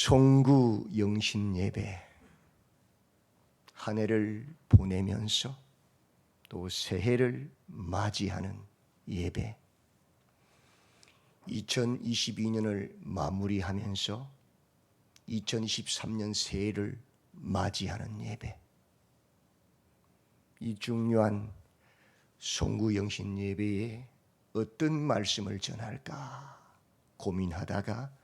송구 영신 예배, 한 해를 보내면서 또 새해를 맞이하는 예배, 2022년을 마무리하면서 2023년 새해를 맞이하는 예배, 이 중요한 송구 영신 예배에 어떤 말씀을 전할까 고민하다가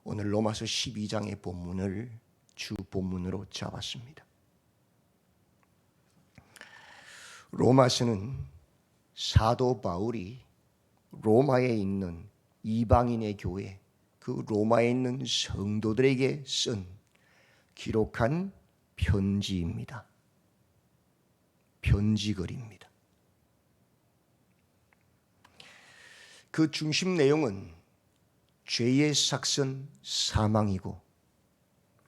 오늘 로마서 12장의 본문을 주 본문으로 잡았습니다. 로마서는 사도 바울이 로마에 있는 이방인의 교회, 그 로마에 있는 성도들에게 쓴 기록한 편지입니다. 편지글입니다. 그 중심 내용은 죄의 삭선 사망이고,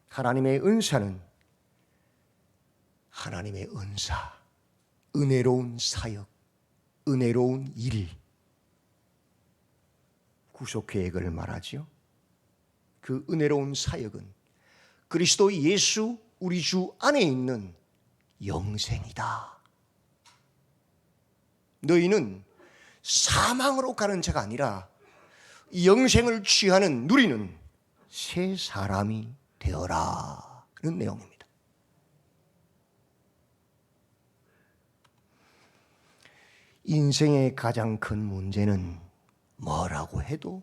하나님의 은사는 하나님의 은사, 은혜로운 사역, 은혜로운 일, 구속 계획을 말하지요. 그 은혜로운 사역은 그리스도 예수 우리 주 안에 있는 영생이다. 너희는 사망으로 가는 자가 아니라 영생을 취하는 누리는 새 사람이 되어라 그런 내용입니다. 인생의 가장 큰 문제는 뭐라고 해도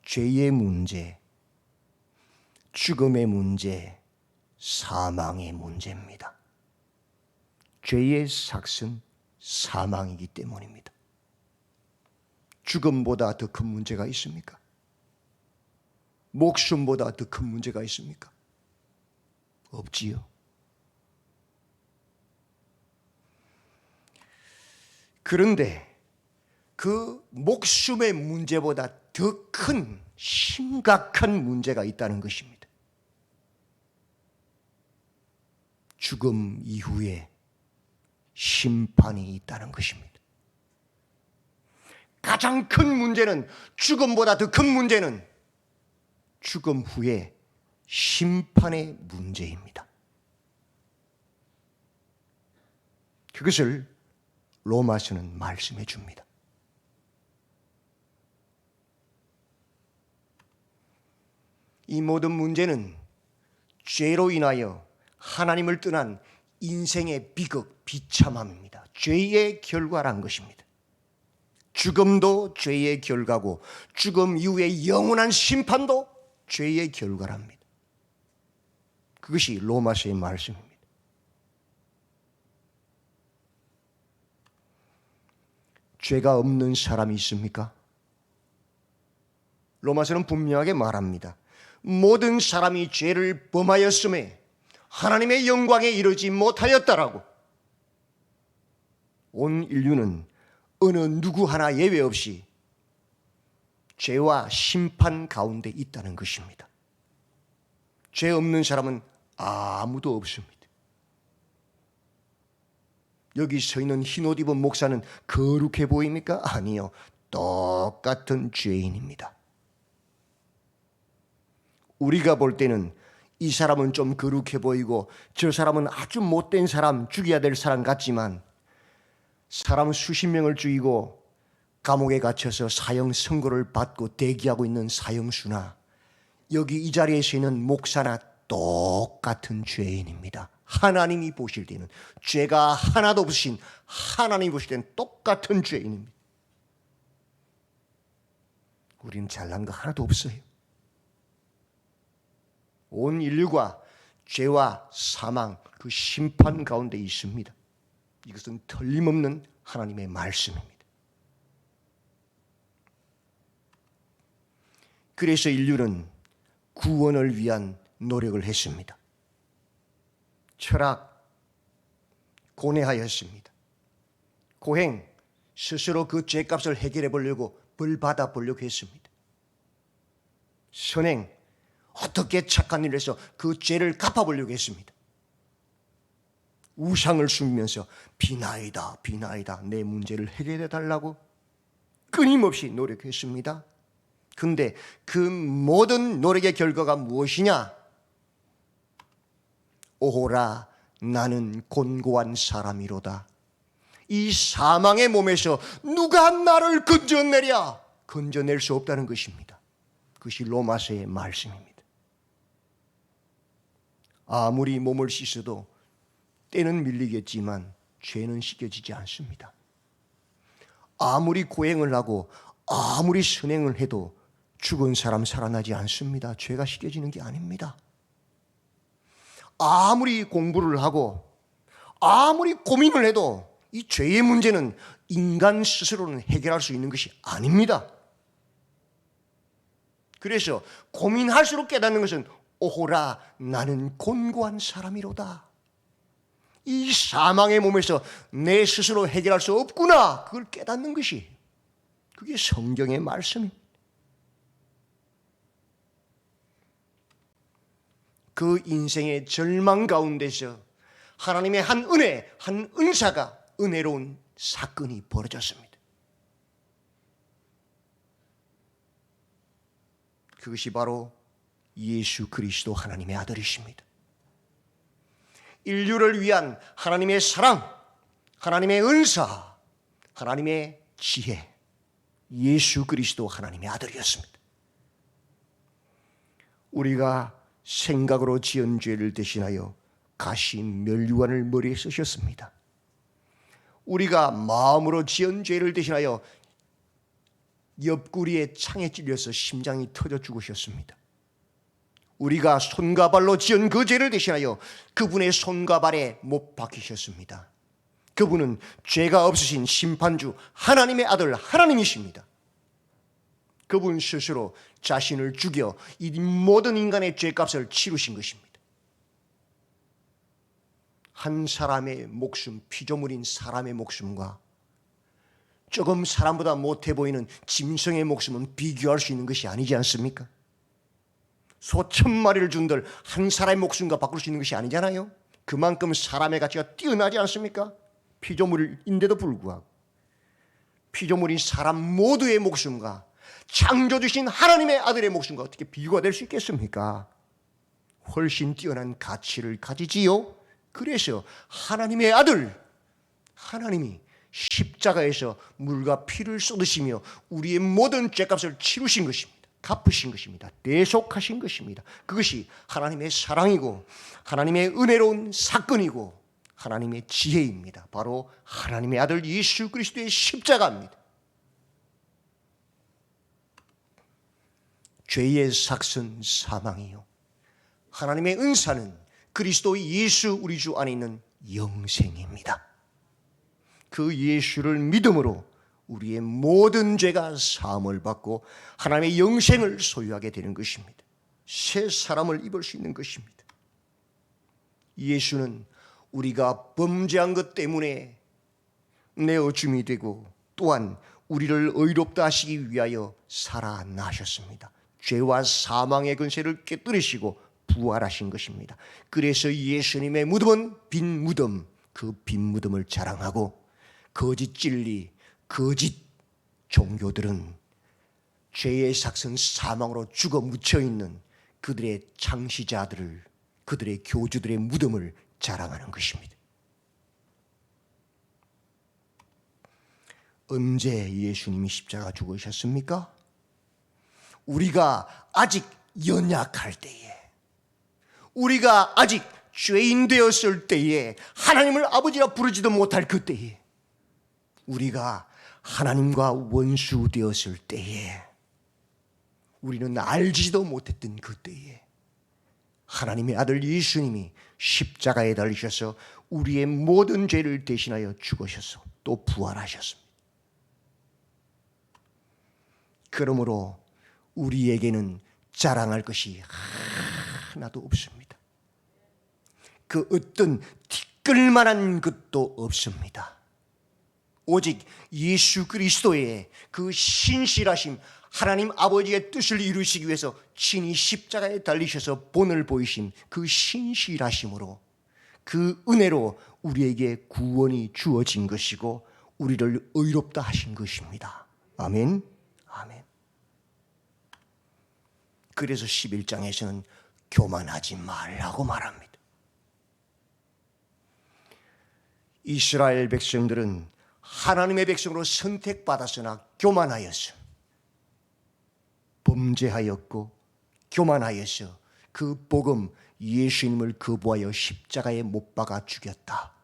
죄의 문제, 죽음의 문제, 사망의 문제입니다. 죄의 삭은 사망이기 때문입니다. 죽음보다 더 큰 문제가 있습니까? 목숨보다 더 큰 문제가 있습니까? 없지요. 그런데 그 목숨의 문제보다 더 큰 심각한 문제가 있다는 것입니다. 죽음 이후에 심판이 있다는 것입니다. 가장 큰 문제는, 죽음보다 더 큰 문제는 죽음 후에 심판의 문제입니다. 그것을 로마서는 말씀해 줍니다. 이 모든 문제는 죄로 인하여 하나님을 떠난 인생의 비극, 비참함입니다. 죄의 결과란 것입니다. 죽음도 죄의 결과고, 죽음 이후의 영원한 심판도 죄의 결과랍니다. 그것이 로마서의 말씀입니다. 죄가 없는 사람이 있습니까? 로마서는 분명하게 말합니다. 모든 사람이 죄를 범하였음에 하나님의 영광에 이르지 못하였다라고. 온 인류는 어느 누구 하나 예외 없이 죄와 심판 가운데 있다는 것입니다. 죄 없는 사람은 아무도 없습니다. 여기 서 있는 흰옷 입은 목사는 거룩해 보입니까? 아니요. 똑같은 죄인입니다. 우리가 볼 때는 이 사람은 좀 거룩해 보이고 저 사람은 아주 못된 사람, 죽여야 될 사람 같지만, 사람 수십 명을 죽이고 감옥에 갇혀서 사형 선고를 받고 대기하고 있는 사형수나 여기 이 자리에 있는 목사나 똑같은 죄인입니다. 하나님이 보실 때는, 죄가 하나도 없으신 하나님이 보실 때는 똑같은 죄인입니다. 우리는 잘난 거 하나도 없어요. 온 인류가 죄와 사망, 그 심판 가운데 있습니다. 이것은 틀림없는 하나님의 말씀입니다. 그래서 인류는 구원을 위한 노력을 했습니다. 철학, 고뇌하였습니다. 고행, 스스로 그 죄값을 해결해 보려고 벌 받아 보려고 했습니다. 선행, 어떻게 착한 일을 해서 그 죄를 갚아보려고 했습니다. 우상을 숨기면서 비나이다, 비나이다, 내 문제를 해결해 달라고 끊임없이 노력했습니다. 근데 그 모든 노력의 결과가 무엇이냐? 오호라 나는 곤고한 사람이로다. 이 사망의 몸에서 누가 나를 건져내랴? 건져낼 수 없다는 것입니다. 그것이 로마서의 말씀입니다. 아무리 몸을 씻어도 때는 밀리겠지만 죄는 씻겨지지 않습니다. 아무리 고행을 하고 아무리 선행을 해도 죽은 사람 살아나지 않습니다. 죄가 씻겨지는 게 아닙니다. 아무리 공부를 하고 아무리 고민을 해도 이 죄의 문제는 인간 스스로는 해결할 수 있는 것이 아닙니다. 그래서 고민할수록 깨닫는 것은 오호라 나는 곤고한 사람이로다. 이 사망의 몸에서 내 스스로 해결할 수 없구나. 그걸 깨닫는 것이 그게 성경의 말씀입니다. 그 인생의 절망 가운데서 하나님의 한 은혜, 한 은사가 은혜로운 사건이 벌어졌습니다. 그것이 바로 예수 그리스도 하나님의 아들이십니다. 인류를 위한 하나님의 사랑, 하나님의 은사, 하나님의 지혜, 예수 그리스도 하나님의 아들이었습니다. 우리가 생각으로 지은 죄를 대신하여 가신 면류관을 머리에 쓰셨습니다. 우리가 마음으로 지은 죄를 대신하여 옆구리에 창에 찔려서 심장이 터져 죽으셨습니다. 우리가 손과 발로 지은 그 죄를 대신하여 그분의 손과 발에 못 박히셨습니다. 그분은 죄가 없으신 심판주 하나님의 아들 하나님이십니다. 그분 스스로 자신을 죽여 이 모든 인간의 죄값을 치르신 것입니다. 한 사람의 목숨, 피조물인 사람의 목숨과 조금 사람보다 못해 보이는 짐승의 목숨은 비교할 수 있는 것이 아니지 않습니까? 수천 마리를 준들 한 사람의 목숨과 바꿀 수 있는 것이 아니잖아요. 그만큼 사람의 가치가 뛰어나지 않습니까? 피조물인데도 불구하고 피조물인 사람 모두의 목숨과 창조주신 하나님의 아들의 목숨과 어떻게 비교가 될 수 있겠습니까? 훨씬 뛰어난 가치를 가지지요. 그래서 하나님의 아들 하나님이 십자가에서 물과 피를 쏟으시며 우리의 모든 죄값을 치르신 것입니다. 갚으신 것입니다. 대속하신 것입니다. 그것이 하나님의 사랑이고 하나님의 은혜로운 사건이고 하나님의 지혜입니다. 바로 하나님의 아들 예수 그리스도의 십자가입니다. 죄의 삭은 사망이요 하나님의 은사는 그리스도 예수 우리 주 안에 있는 영생입니다. 그 예수를 믿음으로 우리의 모든 죄가 사함을 받고 하나님의 영생을 소유하게 되는 것입니다. 새 사람을 입을 수 있는 것입니다. 예수는 우리가 범죄한 것 때문에 내어줌이 되고 또한 우리를 의롭다 하시기 위하여 살아나셨습니다. 죄와 사망의 근세를 깨뜨리시고 부활하신 것입니다. 그래서 예수님의 무덤은 빈 무덤, 그 빈 무덤을 자랑하고 거짓 진리, 거짓 종교들은 죄의 삭은 사망으로 죽어 묻혀있는 그들의 창시자들을, 그들의 교주들의 무덤을 자랑하는 것입니다. 언제 예수님이 십자가 죽으셨습니까? 우리가 아직 연약할 때에, 우리가 아직 죄인 되었을 때에, 하나님을 아버지라 부르지도 못할 그때에, 우리가 하나님과 원수 되었을 때에, 우리는 알지도 못했던 그때에 하나님의 아들 예수님이 십자가에 달리셔서 우리의 모든 죄를 대신하여 죽으셔서 또 부활하셨습니다. 그러므로 우리에게는 자랑할 것이 하나도 없습니다. 그 어떤 티끌만한 것도 없습니다. 오직 예수 그리스도의 그 신실하심, 하나님 아버지의 뜻을 이루시기 위해서 친히 십자가에 달리셔서 본을 보이신 그 신실하심으로, 그 은혜로 우리에게 구원이 주어진 것이고 우리를 의롭다 하신 것입니다. 아멘. 아멘. 그래서 11장에서는 교만하지 말라고 말합니다. 이스라엘 백성들은 하나님의 백성으로 선택받았으나 교만하였어. 범죄하였고 교만하여서 그 복음 예수님을 거부하여 십자가에 못 박아 죽였다.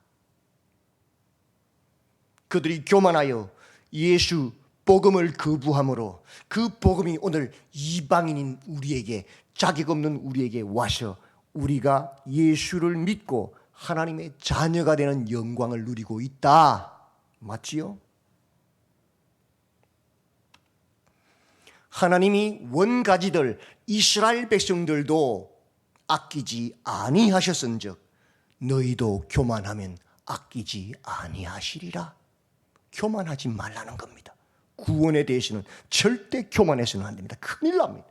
그들이 교만하여 예수 복음을 거부함으로 그 복음이 오늘 이방인인 우리에게, 자격 없는 우리에게 와서 우리가 예수를 믿고 하나님의 자녀가 되는 영광을 누리고 있다. 맞지요? 하나님이 원가지들 이스라엘 백성들도 아끼지 아니하셨은즉 너희도 교만하면 아끼지 아니하시리라. 교만하지 말라는 겁니다. 구원에 대해서는 절대 교만해서는 안 됩니다. 큰일 납니다.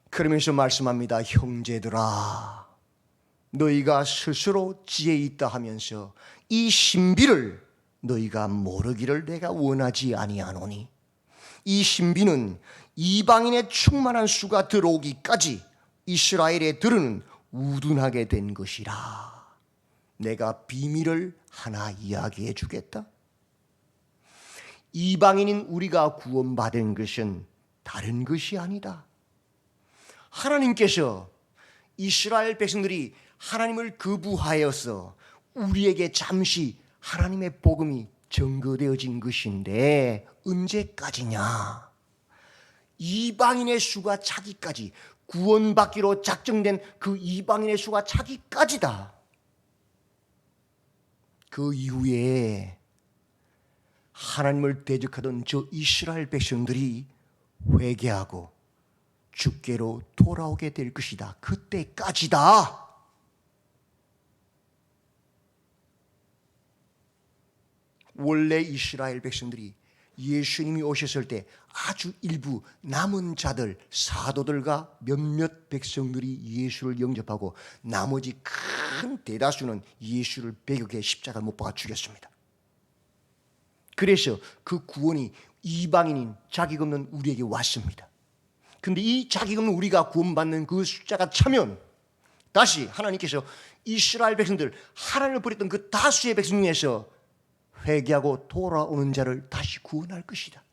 그러면서 말씀합니다. 형제들아, 너희가 스스로 지혜 있다 하면서 이 신비를 너희가 모르기를 내가 원하지 아니하노니, 이 신비는 이방인의 충만한 수가 들어오기까지 이스라엘에 들은 우둔하게 된 것이라. 내가 비밀을 하나 이야기해 주겠다. 이방인인 우리가 구원받은 것은 다른 것이 아니다. 하나님께서 이스라엘 백성들이 하나님을 거부하여서 우리에게 잠시 하나님의 복음이 증거되어진 것인데 언제까지냐? 이방인의 수가 차기까지, 구원받기로 작정된 그 이방인의 수가 차기까지다. 그 이후에 하나님을 대적하던 저 이스라엘 백성들이 회개하고 주께로 돌아오게 될 것이다. 그때까지다. 원래 이스라엘 백성들이 예수님이 오셨을 때 아주 일부 남은 자들, 사도들과 몇몇 백성들이 예수를 영접하고 나머지 큰 대다수는 예수를 배격해 십자가 못 박아 죽였습니다. 그래서 그 구원이 이방인인 자격 없는 우리에게 왔습니다. 근데 이 자격 없는 우리가 구원받는 그 숫자가 차면 다시 하나님께서 이스라엘 백성들, 하나님을 버렸던 그 다수의 백성 중에서 회개하고 돌아오는 자를 다시 구원할 것이다.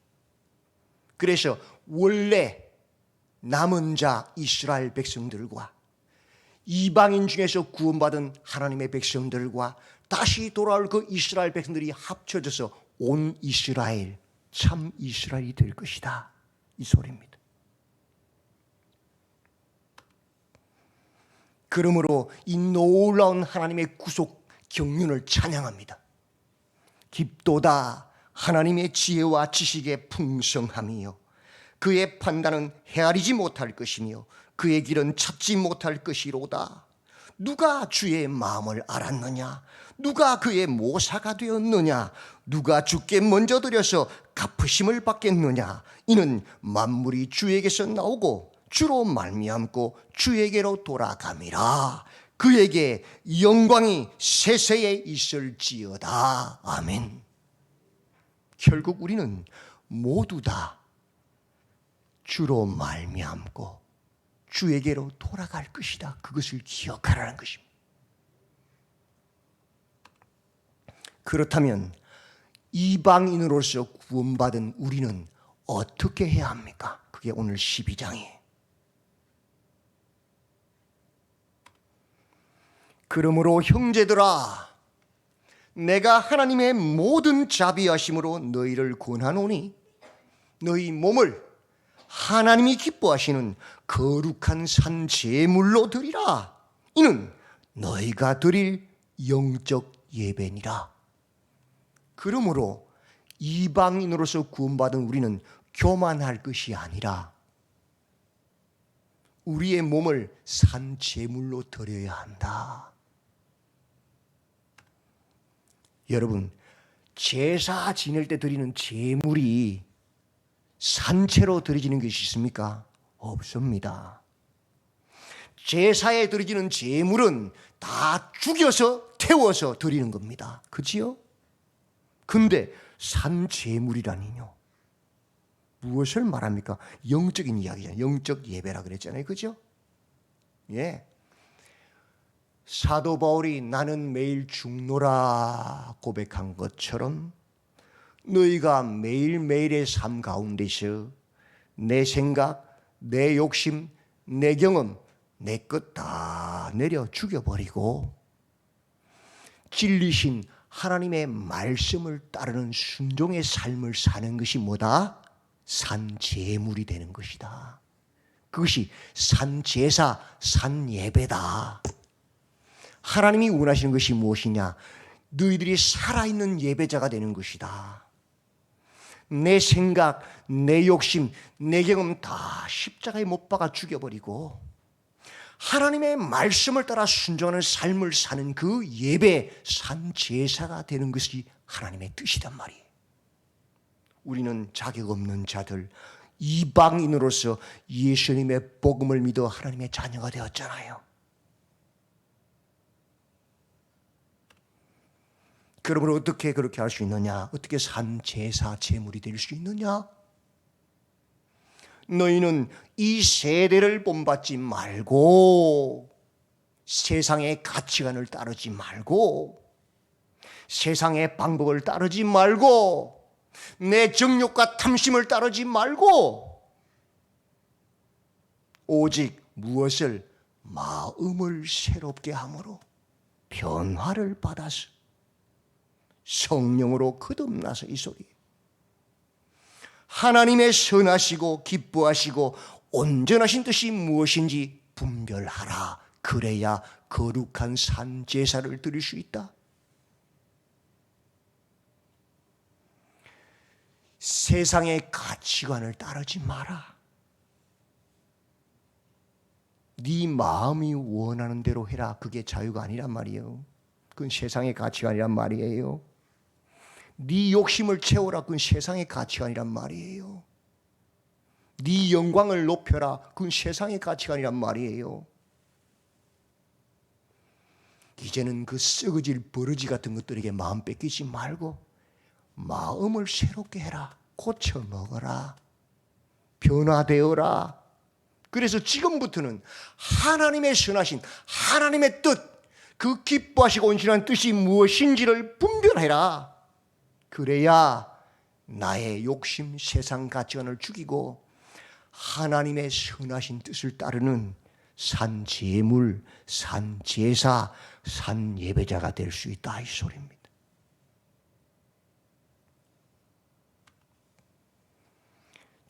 그래서 원래 남은 자 이스라엘 백성들과 이방인 중에서 구원받은 하나님의 백성들과 다시 돌아올 그 이스라엘 백성들이 합쳐져서 온 이스라엘, 참 이스라엘이 될 것이다. 이 소리입니다. 그러므로 이 놀라운 하나님의 구속 경륜을 찬양합니다. 깊도다 하나님의 지혜와 지식의 풍성함이요, 그의 판단은 헤아리지 못할 것이며 그의 길은 찾지 못할 것이로다. 누가 주의 마음을 알았느냐? 누가 그의 모사가 되었느냐? 누가 주께 먼저 드려서 갚으심을 받겠느냐? 이는 만물이 주에게서 나오고 주로 말미암고 주에게로 돌아감이라. 그에게 영광이 세세에 있을지어다. 아멘. 결국 우리는 모두 다 주로 말미암고 주에게로 돌아갈 것이다. 그것을 기억하라는 것입니다. 그렇다면 이방인으로서 구원받은 우리는 어떻게 해야 합니까? 그게 오늘 12장이에요. 그러므로 형제들아, 내가 하나님의 모든 자비하심으로 너희를 권하노니 너희 몸을 하나님이 기뻐하시는 거룩한 산 제물로 드리라. 이는 너희가 드릴 영적 예배니라. 그러므로 이방인으로서 구원받은 우리는 교만할 것이 아니라 우리의 몸을 산 제물로 드려야 한다. 여러분, 제사 지낼 때 드리는 제물이 산채로 드려지는 것이 있습니까? 없습니다. 제사에 드려지는 제물은 다 죽여서 태워서 드리는 겁니다. 그치요? 근데 산 제물이라니요, 무엇을 말합니까? 영적인 이야기잖아요. 영적 예배라 그랬잖아요. 그죠? 예. 사도 바울이 나는 매일 죽노라 고백한 것처럼 너희가 매일매일의 삶 가운데서 내 생각, 내 욕심, 내 경험, 내 것 다 내려 죽여버리고 진리신 하나님의 말씀을 따르는 순종의 삶을 사는 것이 뭐다? 산제물이 되는 것이다. 그것이 산제사, 산예배다. 하나님이 원하시는 것이 무엇이냐? 너희들이 살아있는 예배자가 되는 것이다. 내 생각, 내 욕심, 내 경험 다 십자가에 못 박아 죽여버리고 하나님의 말씀을 따라 순종하는 삶을 사는 그 예배, 산제사가 되는 것이 하나님의 뜻이란 말이에요. 우리는 자격 없는 자들, 이방인으로서 예수님의 복음을 믿어 하나님의 자녀가 되었잖아요. 그러므로 어떻게 그렇게 할 수 있느냐? 어떻게 산제사 제물이 될 수 있느냐? 너희는 이 세대를 본받지 말고 세상의 가치관을 따르지 말고 세상의 방법을 따르지 말고 내 정욕과 탐심을 따르지 말고 오직 무엇을? 마음을 새롭게 함으로 변화를 받아서 성령으로 거듭나서 이 소리 하나님의 선하시고 기뻐하시고 온전하신 뜻이 무엇인지 분별하라. 그래야 거룩한 산제사를 드릴 수 있다. 세상의 가치관을 따르지 마라. 네 마음이 원하는 대로 해라. 그게 자유가 아니란 말이에요. 그건 세상의 가치관이란 말이에요. 네 욕심을 채워라. 그건 세상의 가치관이란 말이에요. 네 영광을 높여라. 그건 세상의 가치관이란 말이에요. 이제는 그 썩어질 버러지 같은 것들에게 마음 뺏기지 말고 마음을 새롭게 해라. 고쳐 먹어라. 변화되어라. 그래서 지금부터는 하나님의 선하신 하나님의 뜻, 그 기뻐하시고 온전한 뜻이 무엇인지를 분별해라. 그래야 나의 욕심, 세상 가치관을 죽이고 하나님의 선하신 뜻을 따르는 산제물, 산제사, 산예배자가 될 수 있다 이 소리입니다.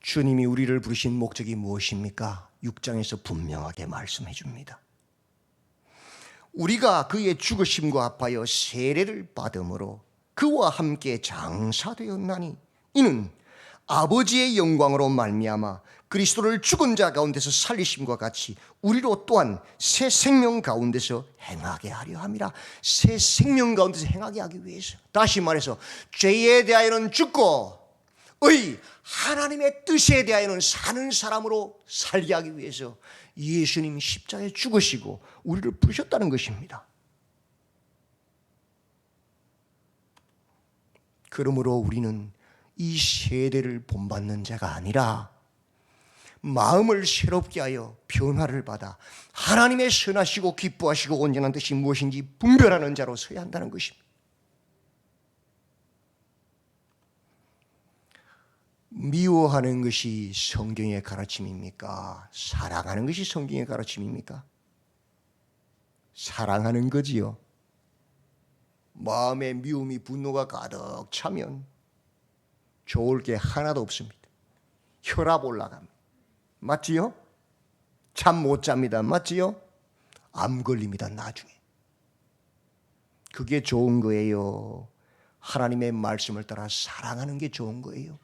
주님이 우리를 부르신 목적이 무엇입니까? 6장에서 분명하게 말씀해 줍니다. 우리가 그의 죽으심과 합하여 세례를 받음으로 그와 함께 장사되었나니 이는 아버지의 영광으로 말미암아 그리스도를 죽은 자 가운데서 살리심과 같이 우리로 또한 새 생명 가운데서 행하게 하려 함이라. 새 생명 가운데서 행하게 하기 위해서, 다시 말해서 죄에 대하여는 죽고 하나님의 뜻에 대하여는 사는 사람으로 살게 하기 위해서 예수님이 십자가에 죽으시고 우리를 부르셨다는 것입니다. 그러므로 우리는 이 세대를 본받는 자가 아니라 마음을 새롭게 하여 변화를 받아 하나님의 선하시고 기뻐하시고 온전한 뜻이 무엇인지 분별하는 자로 서야 한다는 것입니다. 미워하는 것이 성경의 가르침입니까? 사랑하는 것이 성경의 가르침입니까? 사랑하는 거지요. 마음에 미움이 분노가 가득 차면 좋을 게 하나도 없습니다. 혈압 올라갑니다. 맞지요? 잠 못 잡니다. 맞지요? 암 걸립니다. 나중에. 그게 좋은 거예요. 하나님의 말씀을 따라 사랑하는 게 좋은 거예요.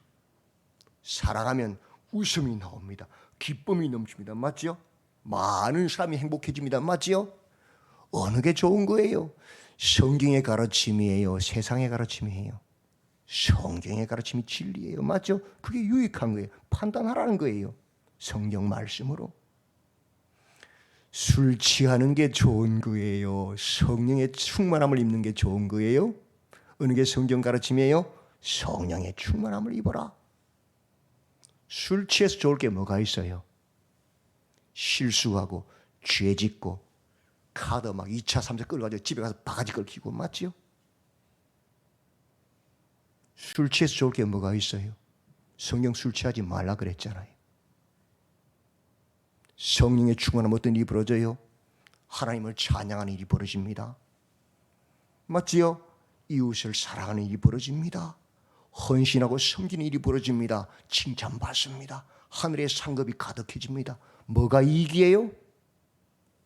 사랑하면 웃음이 나옵니다. 기쁨이 넘칩니다. 맞지요? 많은 사람이 행복해집니다. 맞지요? 어느 게 좋은 거예요? 성경의 가르침이에요? 세상의 가르침이에요? 성경의 가르침이 진리예요. 맞죠? 그게 유익한 거예요. 판단하라는 거예요. 성경 말씀으로. 술 취하는 게 좋은 거예요? 성령의 충만함을 입는 게 좋은 거예요? 어느 게 성경 가르침이에요? 성령의 충만함을 입어라. 술 취해서 좋을 게 뭐가 있어요? 실수하고 죄 짓고 카드 막 2차, 3차 끌어가지고 집에 가서 바가지 긁히고 맞지요? 술 취해서 좋을 게 뭐가 있어요? 성경 술 취하지 말라 그랬잖아요. 성령의 충만하면 어떤 일이 벌어져요? 하나님을 찬양하는 일이 벌어집니다. 맞지요? 이웃을 사랑하는 일이 벌어집니다. 헌신하고 섬기는 일이 벌어집니다. 칭찬받습니다. 하늘의 상급이 가득해집니다. 뭐가 이익이에요?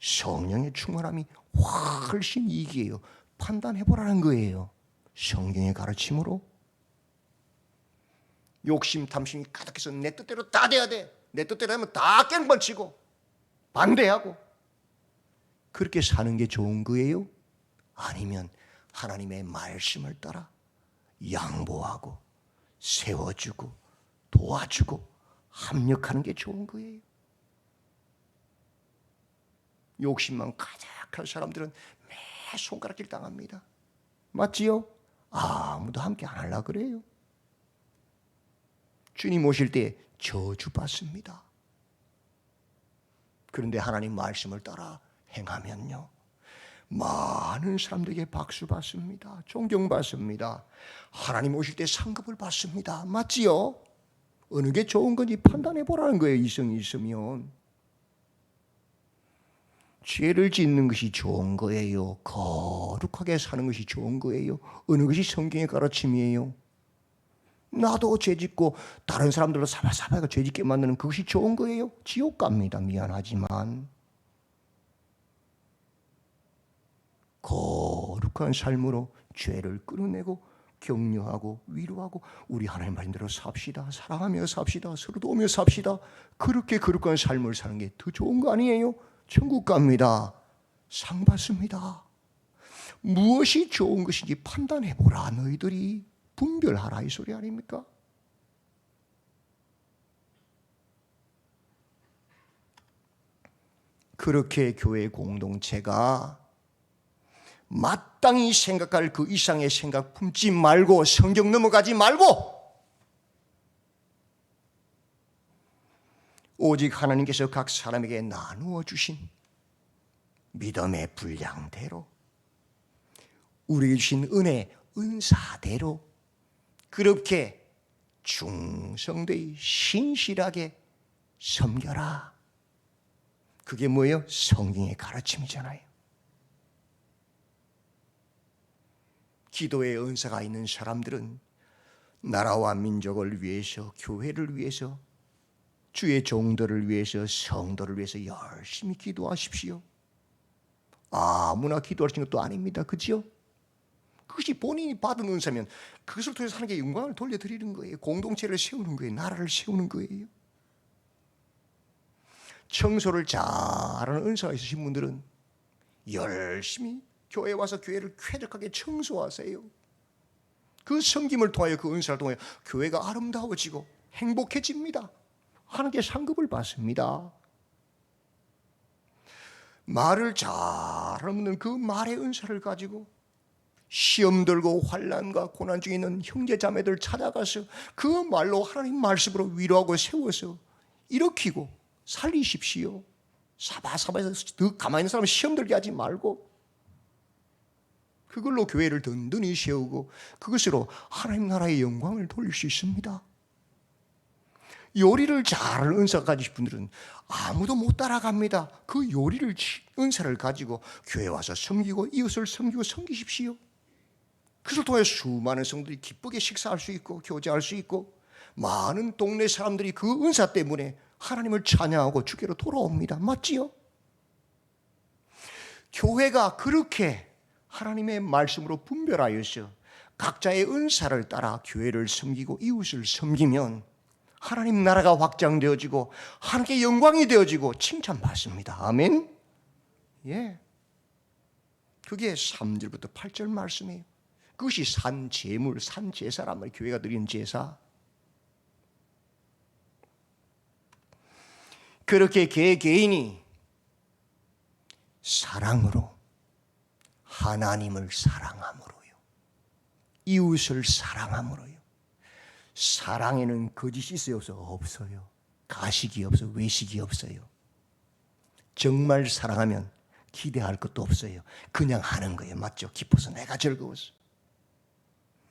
성령의 충만함이 훨씬 이익이에요. 판단해보라는 거예요. 성경의 가르침으로. 욕심, 탐심이 가득해서 내 뜻대로 다 돼야 돼. 내 뜻대로 하면 다 깽판치고 반대하고 그렇게 사는 게 좋은 거예요? 아니면 하나님의 말씀을 따라 양보하고 세워주고 도와주고 합력하는 게 좋은 거예요. 욕심만 가득한 사람들은 매 손가락질 당합니다. 맞지요? 아무도 함께 안 하려고 그래요. 주님 오실 때 저주받습니다. 그런데 하나님 말씀을 따라 행하면요, 많은 사람들에게 박수 받습니다. 존경받습니다. 하나님 오실 때 상급을 받습니다. 맞지요? 어느 게 좋은 건지 판단해 보라는 거예요. 이성이 있으면. 죄를 짓는 것이 좋은 거예요? 거룩하게 사는 것이 좋은 거예요? 어느 것이 성경의 가르침이에요? 나도 죄 짓고 다른 사람들로 사바사바가 죄 짓게 만드는 그것이 좋은 거예요? 지옥 갑니다. 미안하지만. 거룩한 삶으로 죄를 끌어내고 격려하고 위로하고 우리 하나님 말씀대로 삽시다. 사랑하며 삽시다. 서로 도우며 삽시다. 그렇게 거룩한 삶을 사는 게 더 좋은 거 아니에요? 천국 갑니다. 상 받습니다. 무엇이 좋은 것인지 판단해보라. 너희들이 분별하라 이 소리 아닙니까? 그렇게 교회 공동체가 마땅히 생각할 그 이상의 생각 품지 말고 성경 넘어가지 말고 오직 하나님께서 각 사람에게 나누어 주신 믿음의 분량대로 우리에게 주신 은혜, 은사대로 그렇게 충성되이 신실하게 섬겨라. 그게 뭐예요? 성경의 가르침이잖아요. 기도의 은사가 있는 사람들은 나라와 민족을 위해서, 교회를 위해서, 주의 종들을 위해서, 성도를 위해서 열심히 기도하십시오. 아무나 기도할 수 있는 것도 아닙니다. 그렇죠? 그것이 본인이 받은 은사면 그것을 통해서 하나님께 영광을 돌려드리는 거예요. 공동체를 세우는 거예요. 나라를 세우는 거예요. 청소를 잘하는 은사가 있으신 분들은 열심히 교회에 와서 교회를 쾌적하게 청소하세요. 그 섬김을 통하여 그 은사를 통하여 교회가 아름다워지고 행복해집니다. 하나님께 상급을 받습니다. 말을 잘하는 그 말의 은사를 가지고 시험 들고 환난과 고난 중에 있는 형제 자매들 찾아가서 그 말로 하나님 말씀으로 위로하고 세워서 일으키고 살리십시오. 사바사바해서 더 가만히 있는 사람 시험 들게 하지 말고 그걸로 교회를 든든히 세우고 그것으로 하나님 나라의 영광을 돌릴 수 있습니다. 요리를 잘하는 은사가 가지신 분들은 아무도 못 따라갑니다. 그 요리를 은사를 가지고 교회 와서 섬기고 이웃을 섬기고 섬기십시오. 그것을 통해 수많은 성도들이 기쁘게 식사할 수 있고 교제할 수 있고 많은 동네 사람들이 그 은사 때문에 하나님을 찬양하고 주께로 돌아옵니다. 맞지요? 교회가 그렇게 하나님의 말씀으로 분별하여서 각자의 은사를 따라 교회를 섬기고 이웃을 섬기면 하나님 나라가 확장되어지고 하나님께 영광이 되어지고 칭찬받습니다. 아멘. 예. 그게 3절부터 8절 말씀이에요. 그것이 산 제물, 산 제사란 말이에요. 교회가 드리는 제사. 그렇게 개개인이 사랑으로 하나님을 사랑함으로요, 이웃을 사랑함으로요, 사랑에는 거짓이 있어요, 없어요? 없어요. 가식이 없어요. 외식이 없어요. 정말 사랑하면 기대할 것도 없어요. 그냥 하는 거예요. 맞죠? 기뻐서 내가 즐거웠어.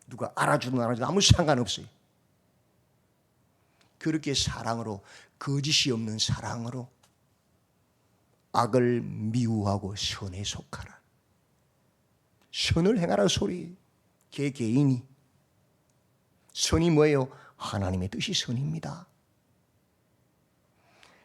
누가 알아주든 안 알아주든 아무 상관없어요. 그렇게 사랑으로, 거짓이 없는 사랑으로 악을 미워하고 선에 속하라. 선을 행하라 소리. 개개인이. 선이 뭐예요? 하나님의 뜻이 선입니다.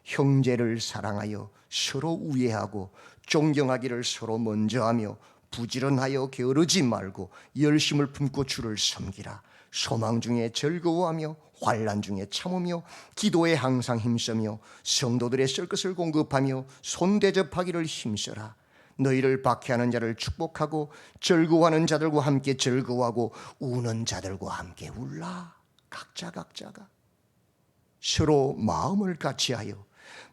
형제를 사랑하여 서로 우애하고 존경하기를 서로 먼저 하며 부지런하여 게으르지 말고 열심을 품고 주를 섬기라. 소망 중에 즐거워하며 환난 중에 참으며 기도에 항상 힘쓰며 성도들의 쓸 것을 공급하며 손대접하기를 힘써라. 너희를 박해하는 자를 축복하고 즐거워하는 자들과 함께 즐거워하고 우는 자들과 함께 울라. 각자가 서로 마음을 같이하여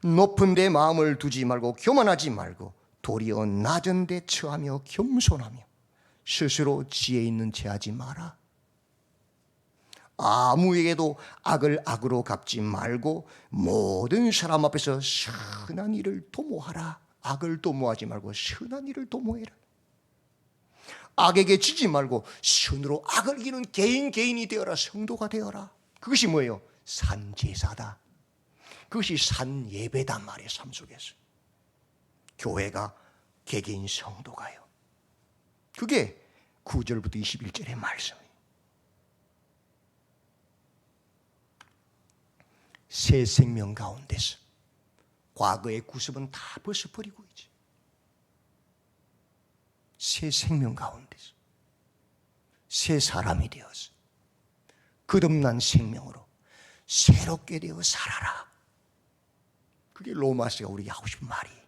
높은 데 마음을 두지 말고 교만하지 말고 도리어 낮은 데 처하며 겸손하며 스스로 지혜 있는 체 하지 마라. 아무에게도 악을 악으로 갚지 말고 모든 사람 앞에서 선한 일을 도모하라. 악을 도모하지 말고 선한 일을 도모해라. 악에게 지지 말고 선으로 악을 이기는 개인이 되어라. 성도가 되어라. 그것이 뭐예요? 산제사다. 그것이 산예배단 말이에요. 삶 속에서 교회가 개개인 성도가요. 그게 9절부터 21절의 말씀이에요. 새 생명 가운데서 과거의 구습은 다 벗어버리고 있지. 새 생명 가운데서 새 사람이 되어서 거듭난 생명으로 새롭게 되어 살아라. 그게 로마서가 우리에게 하고 싶은 말이에요.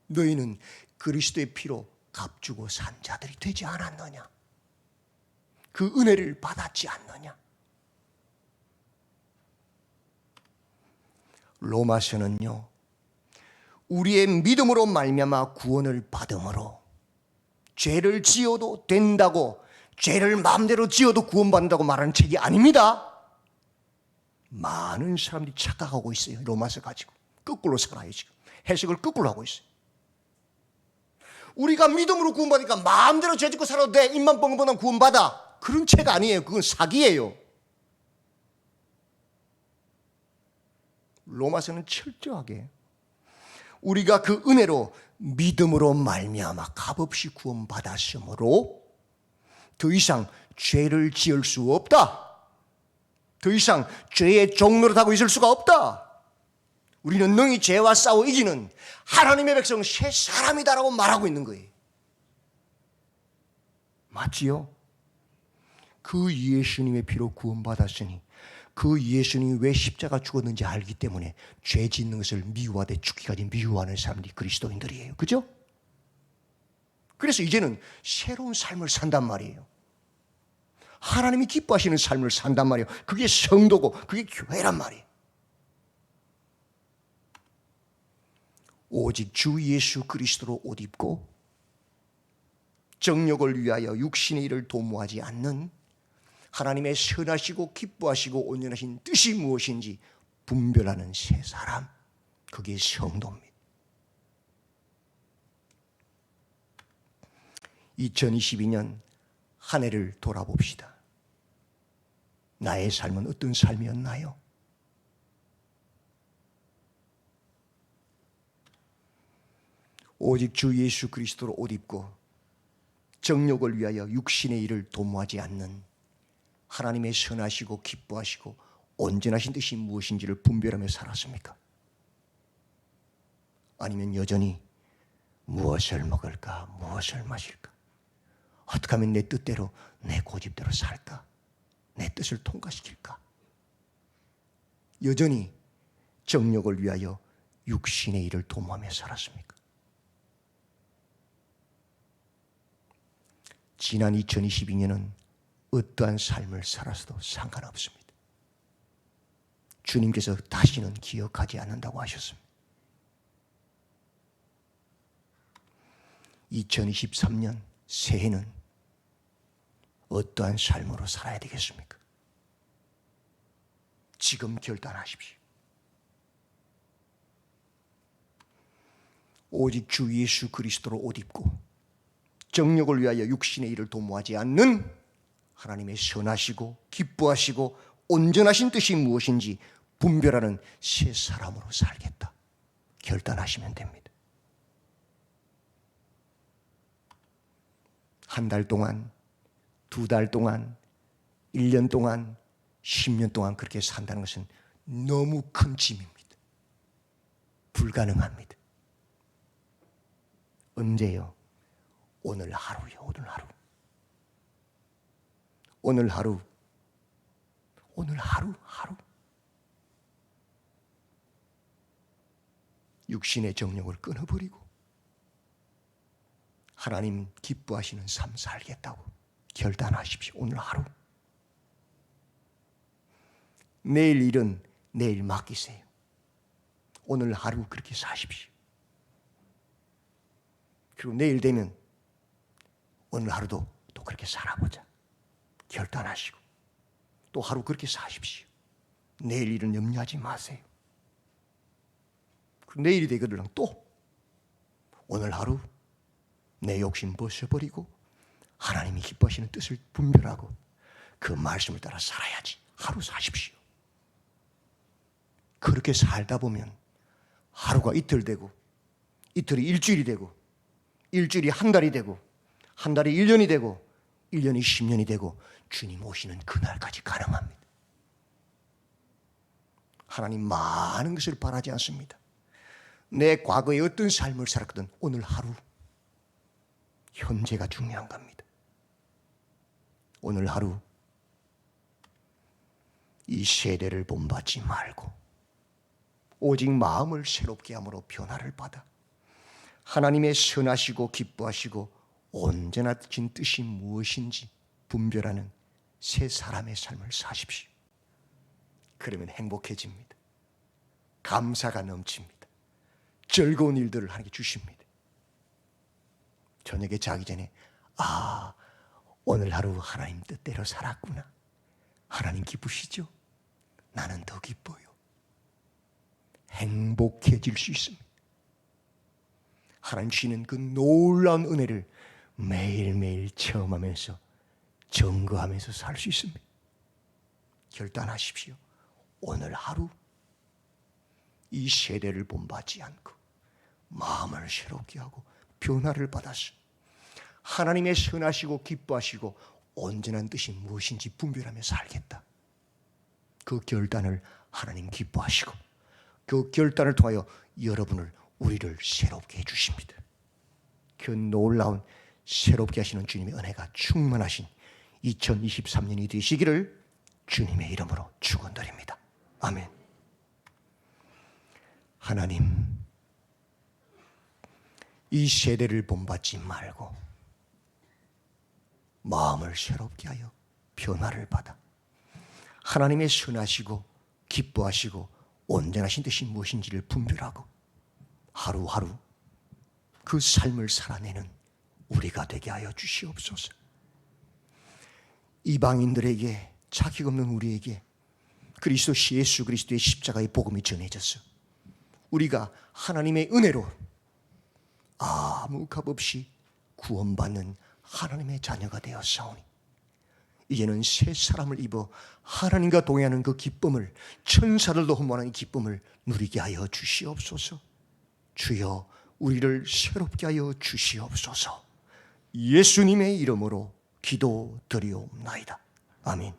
너희는 그리스도의 피로 값주고 산 자들이 되지 않았느냐? 그 은혜를 받았지 않느냐? 로마서는요, 우리의 믿음으로 말미암아 구원을 받음으로 죄를 지어도 된다고, 죄를 마음대로 지어도 구원받는다고 말하는 책이 아닙니다. 많은 사람들이 착각하고 있어요. 로마서 가지고 거꾸로 살아요. 지금 해석을 거꾸로 하고 있어요. 우리가 믿음으로 구원받으니까 마음대로 죄 짓고 살아도 돼, 입만 뻥뻥하면 구원받아. 그런 책 아니에요. 그건 사기예요. 로마서는 철저하게 우리가 그 은혜로 믿음으로 말미암아 값없이 구원받았으므로 더 이상 죄를 지을 수 없다. 더 이상 죄의 종노릇하고 있을 수가 없다. 우리는 능히 죄와 싸워 이기는 하나님의 백성 새 사람이다라고 말하고 있는 거예요. 맞지요? 그 예수님의 피로 구원받았으니 그 예수님이 왜 십자가 죽었는지 알기 때문에 죄 짓는 것을 미워하되 죽기까지 미워하는 사람들이 그리스도인들이에요. 그죠? 그래서 이제는 새로운 삶을 산단 말이에요. 하나님이 기뻐하시는 삶을 산단 말이에요. 그게 성도고 그게 교회란 말이에요. 오직 주 예수 그리스도로 옷 입고 정욕을 위하여 육신의 일을 도모하지 않는 하나님의 선하시고 기뻐하시고 온전하신 뜻이 무엇인지 분별하는 새 사람, 그게 성도입니다. 2022년 한 해를 돌아봅시다. 나의 삶은 어떤 삶이었나요? 오직 주 예수 그리스도로 옷 입고 정욕을 위하여 육신의 일을 도모하지 않는 하나님의 선하시고 기뻐하시고 온전하신 뜻이 무엇인지를 분별하며 살았습니까? 아니면 여전히 무엇을 먹을까, 무엇을 마실까, 어떻게 하면 내 뜻대로, 내 고집대로 살까, 내 뜻을 통과시킬까, 여전히 정욕을 위하여 육신의 일을 도모하며 살았습니까? 지난 2022년은 어떠한 삶을 살아서도 상관없습니다. 주님께서 다시는 기억하지 않는다고 하셨습니다. 2023년 새해는 어떠한 삶으로 살아야 되겠습니까? 지금 결단하십시오. 오직 주 예수 그리스도로 옷 입고 정욕을 위하여 육신의 일을 도모하지 않는 하나님의 선하시고 기뻐하시고 온전하신 뜻이 무엇인지 분별하는 새 사람으로 살겠다 결단하시면 됩니다. 한 달 동안, 두 달 동안, 1년 동안, 10년 동안 그렇게 산다는 것은 너무 큰 짐입니다. 불가능합니다. 언제요? 오늘 하루요. 오늘 하루. 오늘 하루. 오늘 하루. 육신의 정욕을 끊어버리고 하나님 기뻐하시는 삶 살겠다고 결단하십시오. 오늘 하루. 내일 일은 내일 맡기세요. 오늘 하루 그렇게 사십시오. 그리고 내일 되면 오늘 하루도 또 그렇게 살아보자 결단하시고 또 하루 그렇게 사십시오. 내일 일은 염려하지 마세요. 내일이 되거든 또 오늘 하루 내 욕심 벗어버리고 하나님이 기뻐하시는 뜻을 분별하고 그 말씀을 따라 살아야지. 하루 사십시오. 그렇게 살다 보면 하루가 이틀 되고 이틀이 일주일이 되고 일주일이 한 달이 되고 한 달이 1년이 되고 1년이 10년이 되고 주님 오시는 그날까지 가능합니다. 하나님 많은 것을 바라지 않습니다. 내 과거에 어떤 삶을 살았거든 오늘 하루 현재가 중요한 겁니다. 오늘 하루 이 세대를 본받지 말고 오직 마음을 새롭게 함으로 변화를 받아 하나님의 선하시고 기뻐하시고 온전하신 뜻이 무엇인지 분별하는 새 사람의 삶을 사십시오. 그러면 행복해집니다. 감사가 넘칩니다. 즐거운 일들을 하나님께 주십니다. 저녁에 자기 전에 오늘 하루 하나님 뜻대로 살았구나. 하나님 기쁘시죠? 나는 더 기뻐요. 행복해질 수 있습니다. 하나님 주시는 그 놀라운 은혜를 매일매일 체험하면서 증거하면서 살 수 있습니다. 결단하십시오. 오늘 하루 이 세대를 본받지 않고 마음을 새롭게 하고 변화를 받아서 하나님의 선하시고 기뻐하시고 온전한 뜻이 무엇인지 분별하며 살겠다. 그 결단을 하나님 기뻐하시고 그 결단을 통하여 여러분을 우리를 새롭게 해주십니다. 그 놀라운 새롭게 하시는 주님의 은혜가 충만하신 2023년이 되시기를 주님의 이름으로 축원드립니다. 아멘. 하나님, 이 세대를 본받지 말고 마음을 새롭게 하여 변화를 받아 하나님의 선하시고 기뻐하시고 온전하신 뜻이 무엇인지를 분별하고 하루하루 그 삶을 살아내는 우리가 되게 하여 주시옵소서. 이방인들에게 자격 없는 우리에게 그리스도 예수 그리스도의 십자가의 복음이 전해졌어. 우리가 하나님의 은혜로 아무 값 없이 구원받는 하나님의 자녀가 되었사오니 이제는 새 사람을 입어 하나님과 동행하는 그 기쁨을 천사들도 흠모하는 기쁨을 누리게 하여 주시옵소서. 주여 우리를 새롭게 하여 주시옵소서. 예수님의 이름으로 기도드리옵나이다. 아멘.